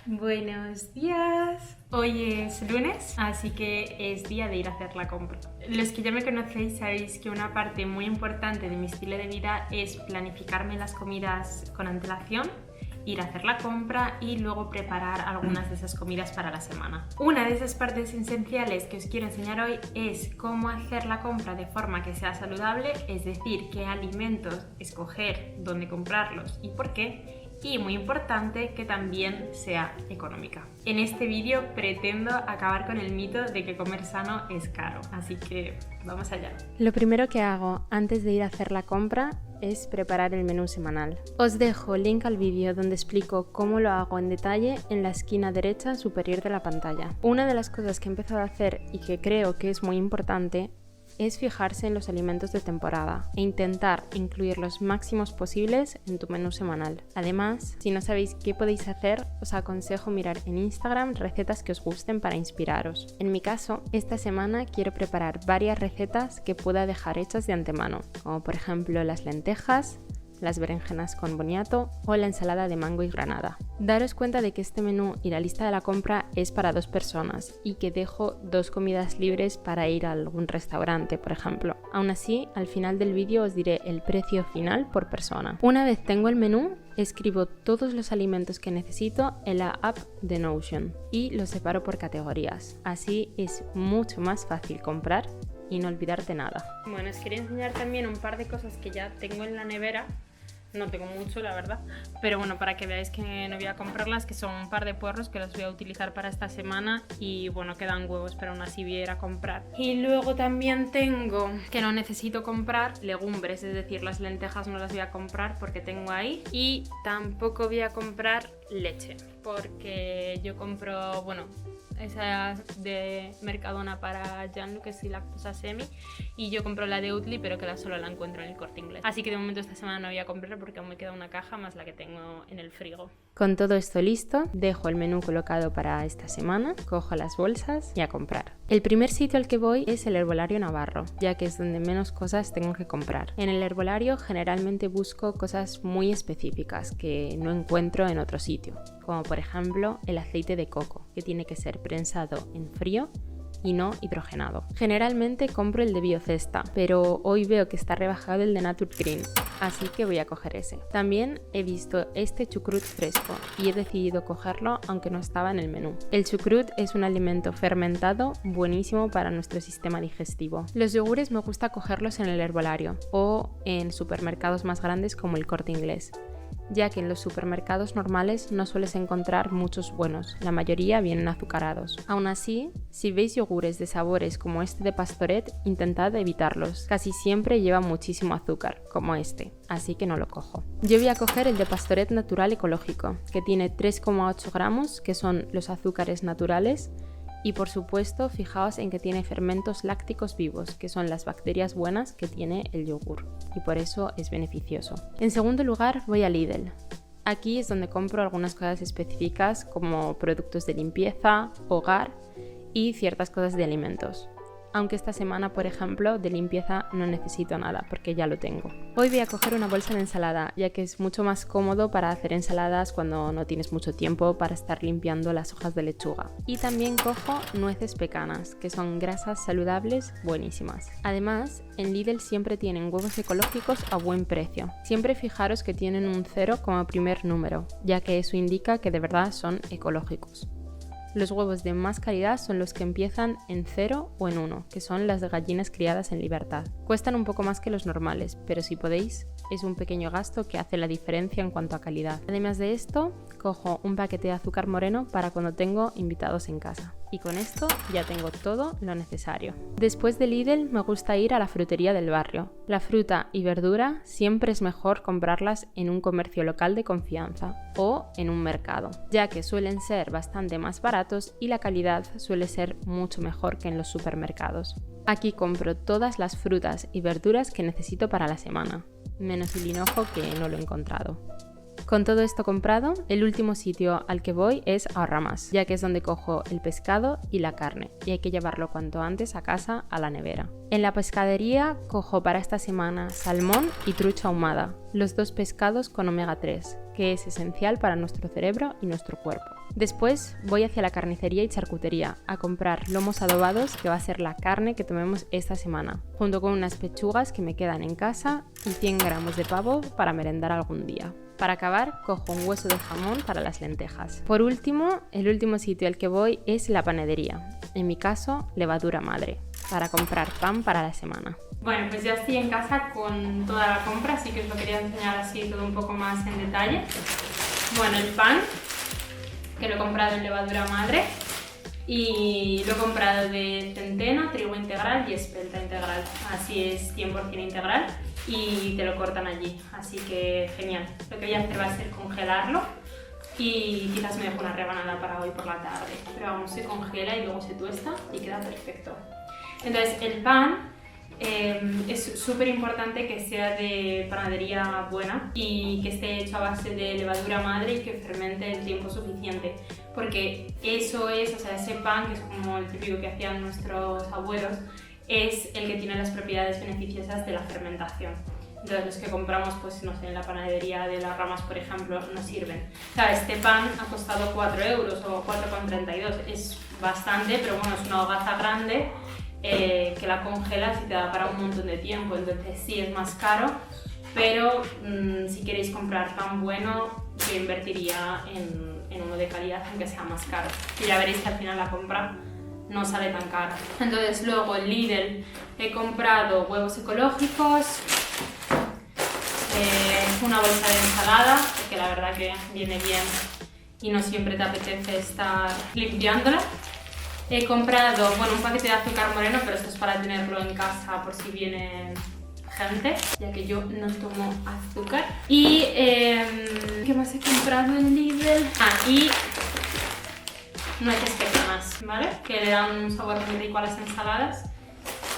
Buenos días. Hoy es lunes, así que es día de ir a hacer la compra. Los que ya me conocéis sabéis que una parte muy importante de mi estilo de vida es planificarme las comidas con antelación, ir a hacer la compra y luego preparar algunas de esas comidas para la semana. Una de esas partes esenciales que os quiero enseñar hoy es cómo hacer la compra de forma que sea saludable, es decir, qué alimentos escoger, dónde comprarlos y por qué. Y muy importante, que también sea económica. En este vídeo pretendo acabar con el mito de que comer sano es caro, así que vamos allá. Lo primero que hago antes de ir a hacer la compra es preparar el menú semanal. Os dejo link al vídeo donde explico cómo lo hago en detalle en la esquina derecha superior de la pantalla. Una de las cosas que he empezado a hacer y que creo que es muy importante es fijarse en los alimentos de temporada e intentar incluir los máximos posibles en tu menú semanal. Además, si no sabéis qué podéis hacer, os aconsejo mirar en Instagram recetas que os gusten para inspiraros. En mi caso, esta semana quiero preparar varias recetas que pueda dejar hechas de antemano, como por ejemplo las lentejas, las berenjenas con boniato o la ensalada de mango y granada. Daros cuenta de que este menú y la lista de la compra es para 2 personas y que dejo 2 comidas libres para ir a algún restaurante, por ejemplo. Aún así, al final del vídeo os diré el precio final por persona. Una vez tengo el menú, escribo todos los alimentos que necesito en la app de Notion y los separo por categorías. Así es mucho más fácil comprar y no olvidarte nada. Bueno, os quería enseñar también un par de cosas que ya tengo en la nevera. No tengo mucho, la verdad, pero bueno, para que veáis que no voy a comprarlas, que son un par de puerros que los voy a utilizar para esta semana y bueno, quedan huevos, pero aún así voy a ir a comprar. Y luego también tengo que no necesito comprar legumbres, es decir, las lentejas no las voy a comprar porque tengo ahí, y tampoco voy a comprar leche porque yo compro, bueno, esa de Mercadona para Gianluca, que es lactosa semi, y yo compro la de Oatly, pero que solo la encuentro en el Corte Inglés. Así que de momento esta semana no voy a comprar porque aún me queda una caja más la que tengo en el frigo. Con todo esto listo, dejo el menú colocado para esta semana, cojo las bolsas y a comprar. El primer sitio al que voy es el Herbolario Navarro, ya que es donde menos cosas tengo que comprar. En el herbolario generalmente busco cosas muy específicas que no encuentro en otro sitio, como por ejemplo el aceite de coco, que tiene que ser prensado en frío y no hidrogenado. Generalmente compro el de Biocesta, pero hoy veo que está rebajado el de Nature Green, así que voy a coger ese. También he visto este chucrut fresco y he decidido cogerlo aunque no estaba en el menú. El chucrut es un alimento fermentado buenísimo para nuestro sistema digestivo. Los yogures me gusta cogerlos en el herbolario o en supermercados más grandes como el Corte Inglés, ya que en los supermercados normales no sueles encontrar muchos buenos, la mayoría vienen azucarados. Aún así, si veis yogures de sabores como este de Pastoret, intentad evitarlos, casi siempre lleva muchísimo azúcar, como este, así que no lo cojo. Yo voy a coger el de Pastoret natural ecológico, que tiene 3,8 gramos, que son los azúcares naturales, y por supuesto, fijaos en que tiene fermentos lácticos vivos, que son las bacterias buenas que tiene el yogur, y por eso es beneficioso. En segundo lugar, voy a Lidl. Aquí es donde compro algunas cosas específicas como productos de limpieza, hogar y ciertas cosas de alimentos. Aunque esta semana, por ejemplo, de limpieza no necesito nada porque ya lo tengo. Hoy voy a coger una bolsa de ensalada, ya que es mucho más cómodo para hacer ensaladas cuando no tienes mucho tiempo para estar limpiando las hojas de lechuga. Y también cojo nueces pecanas, que son grasas saludables buenísimas. Además, en Lidl siempre tienen huevos ecológicos a buen precio. Siempre fijaros que tienen un 0 como primer número, ya que eso indica que de verdad son ecológicos. Los huevos de más calidad son los que empiezan en 0 o en 1, que son las de gallinas criadas en libertad. Cuestan un poco más que los normales, pero si podéis, es un pequeño gasto que hace la diferencia en cuanto a calidad. Además de esto, cojo un paquete de azúcar moreno para cuando tengo invitados en casa. Y con esto ya tengo todo lo necesario. Después de Lidl me gusta ir a la frutería del barrio. La fruta y verdura siempre es mejor comprarlas en un comercio local de confianza o en un mercado, ya que suelen ser bastante más baratos y la calidad suele ser mucho mejor que en los supermercados. Aquí compro todas las frutas y verduras que necesito para la semana, menos el hinojo que no lo he encontrado. Con todo esto comprado, el último sitio al que voy es Ahorramás, ya que es donde cojo el pescado y la carne, y hay que llevarlo cuanto antes a casa a la nevera. En la pescadería cojo para esta semana salmón y trucha ahumada, los dos pescados con omega 3, que es esencial para nuestro cerebro y nuestro cuerpo. Después voy hacia la carnicería y charcutería a comprar lomos adobados, que va a ser la carne que tomemos esta semana, junto con unas pechugas que me quedan en casa y 100 gramos de pavo para merendar algún día. Para acabar, cojo un hueso de jamón para las lentejas. Por último, el último sitio al que voy es la panadería, en mi caso, Levadura Madre, para comprar pan para la semana. Bueno, pues ya estoy en casa con toda la compra, así que os lo quería enseñar así todo un poco más en detalle. Bueno, el pan, que lo he comprado en Levadura Madre, y lo he comprado de centeno, trigo integral y espelta integral, así es 100% integral y te lo cortan allí, así que genial. Lo que voy a hacer va a ser congelarlo y quizás me dejo una rebanada para hoy por la tarde, pero vamos, se congela y luego se tuesta y queda perfecto. Entonces el pan es súper importante que sea de panadería buena y que esté hecho a base de levadura madre y que fermente el tiempo suficiente, porque eso es, o sea, ese pan, que es como el típico que hacían nuestros abuelos, es el que tiene las propiedades beneficiosas de la fermentación. Entonces los que compramos, pues no sé, en la panadería de Las Ramas, por ejemplo, no sirven. O sea, este pan ha costado 4 euros o 4,32, es bastante, pero bueno, es una hogaza grande que la congelas y te da para un montón de tiempo, entonces sí es más caro, pero si queréis comprar pan bueno, yo invertiría en uno de calidad, aunque sea más caro. Y ya veréis que al final la compra no sale tan cara. Entonces luego en Lidl he comprado huevos ecológicos, una bolsa de ensalada, que la verdad que viene bien y no siempre te apetece estar limpiándola. He comprado, bueno, un paquete de azúcar moreno, pero esto es para tenerlo en casa por si viene gente, ya que yo no tomo azúcar. Y, ¿qué más he comprado en Lidl? Y nueces pequeñas, ¿vale? Que le dan un sabor muy rico a las ensaladas.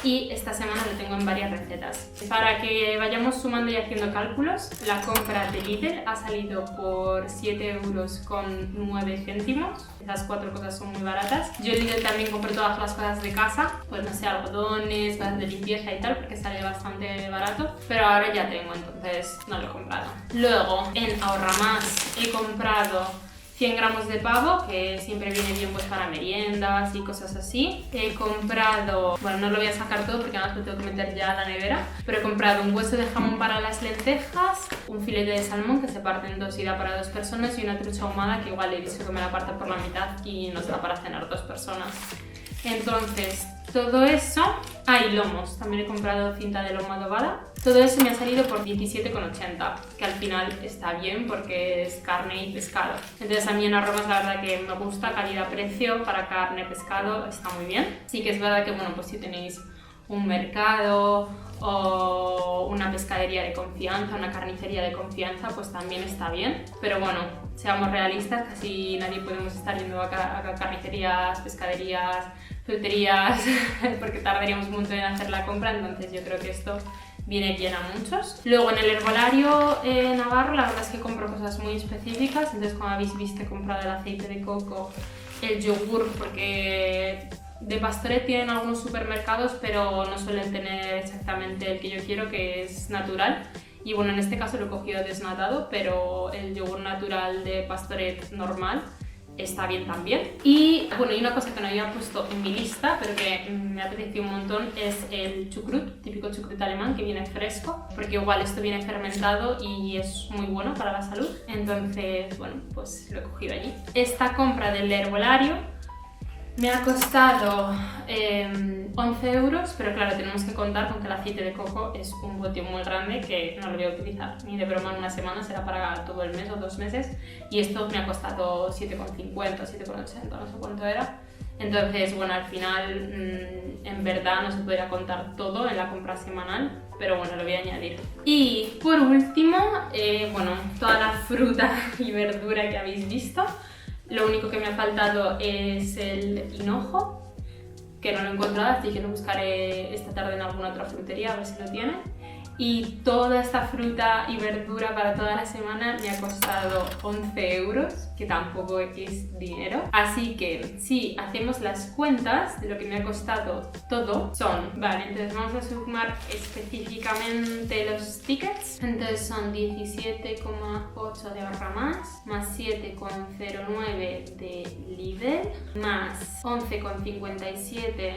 Y esta semana lo tengo en varias recetas. Para que vayamos sumando y haciendo cálculos, la compra de Lidl ha salido por 7,09 €. Esas 4 cosas son muy baratas. Yo en Lidl también compro todas las cosas de casa, pues no sé, algodones, cosas de limpieza y tal, porque sale bastante barato. Pero ahora ya tengo, entonces no lo he comprado. Luego, en Ahorramás he comprado 100 gramos de pavo, que siempre viene bien pues para meriendas y cosas así. He comprado, bueno, no lo voy a sacar todo porque además lo tengo que meter ya a la nevera, pero he comprado un hueso de jamón para las lentejas, un filete de salmón que se parte en 2 y da para 2 personas, y una trucha ahumada que igual he visto que me la parte por la mitad y nos da para cenar 2 personas. Entonces, todo eso... y lomos, también he comprado cinta de lomo adobada. Todo eso me ha salido por 17,80, que al final está bien porque es carne y pescado. Entonces a mí en Arromas la verdad que me gusta, calidad-precio para carne, pescado, está muy bien. Sí que es verdad que, bueno, pues si tenéis un mercado o una pescadería de confianza, una carnicería de confianza, pues también está bien. Pero bueno, seamos realistas, casi nadie podemos estar yendo a carnicerías, pescaderías, fruterías, porque tardaríamos un montón en hacer la compra, entonces yo creo que esto viene bien a muchos. Luego en el herbolario navarro la verdad es que compro cosas muy específicas, entonces como habéis visto he comprado el aceite de coco, el yogur, porque de Pastoret tienen algunos supermercados, pero no suelen tener exactamente el que yo quiero, que es natural. Y bueno, en este caso lo he cogido desnatado, pero el yogur natural de Pastoret normal está bien también. Y bueno, y una cosa que no había puesto en mi lista, pero que me apeteció un montón, es el chucrut, típico chucrut alemán, que viene fresco, porque igual esto viene fermentado y es muy bueno para la salud. Entonces, bueno, pues lo he cogido allí. Esta compra del herbolario me ha costado 11 €, pero claro, tenemos que contar con que el aceite de coco es un bote muy grande que no lo voy a utilizar ni de broma en una semana, será para todo el mes o 2 meses, y esto me ha costado 7,50, 7,80, no sé cuánto era. Entonces, bueno, al final en verdad no se podría contar todo en la compra semanal, pero bueno, lo voy a añadir. Y por último, bueno, toda la fruta y verdura que habéis visto. Lo único que me ha faltado es el hinojo, que no lo he encontrado, así que lo buscaré esta tarde en alguna otra frutería a ver si lo tienen. y toda esta fruta y verdura para toda la semana me ha costado 11 euros, que tampoco es dinero. Así que si hacemos las cuentas de lo que me ha costado todo, vale, entonces vamos a sumar específicamente los tickets. Entonces son 17,8 de Ahorra más 7,09 de Lidl, más 11,57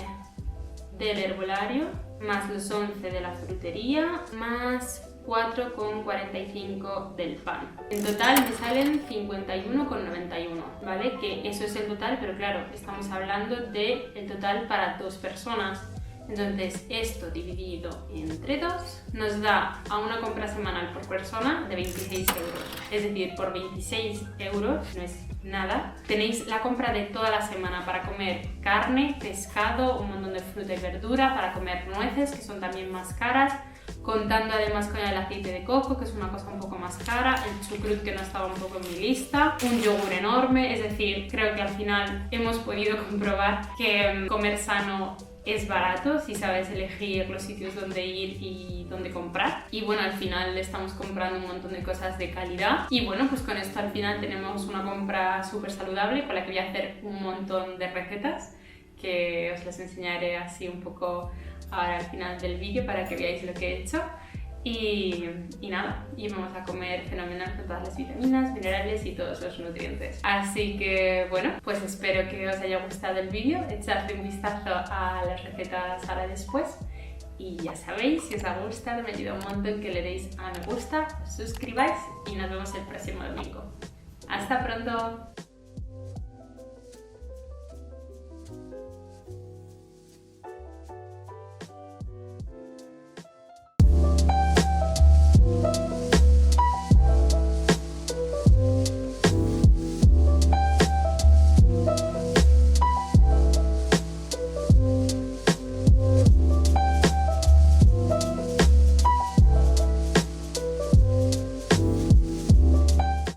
del herbolario, más los 11 de la frutería, más 4,45 del pan. En total me salen 51,91, ¿vale? Que eso es el total, pero claro, estamos hablando del total para 2 personas. Entonces esto dividido entre 2 nos da a una compra semanal por persona de 26 euros. Es decir, por 26 euros, no es nada, tenéis la compra de toda la semana para comer carne, pescado, un montón de fruta y verdura, para comer nueces, que son también más caras, contando además con el aceite de coco, que es una cosa un poco más cara, el chucrut, que no estaba un poco en mi lista, un yogur enorme. Es decir, creo que al final hemos podido comprobar que comer sano es barato si sabes elegir los sitios donde ir y donde comprar. Y bueno, al final estamos comprando un montón de cosas de calidad. Y bueno, pues con esto al final tenemos una compra súper saludable con la que voy a hacer un montón de recetas que os las enseñaré así un poco ahora al final del vídeo para que veáis lo que he hecho. Y nada, y vamos a comer fenomenal con todas las vitaminas, minerales y todos los nutrientes. Así que bueno, pues espero que os haya gustado el vídeo, echadle un vistazo a las recetas ahora después. Y ya sabéis, si os ha gustado, me ayuda un montón que le deis a me gusta, os suscribáis y nos vemos el próximo domingo. ¡Hasta pronto!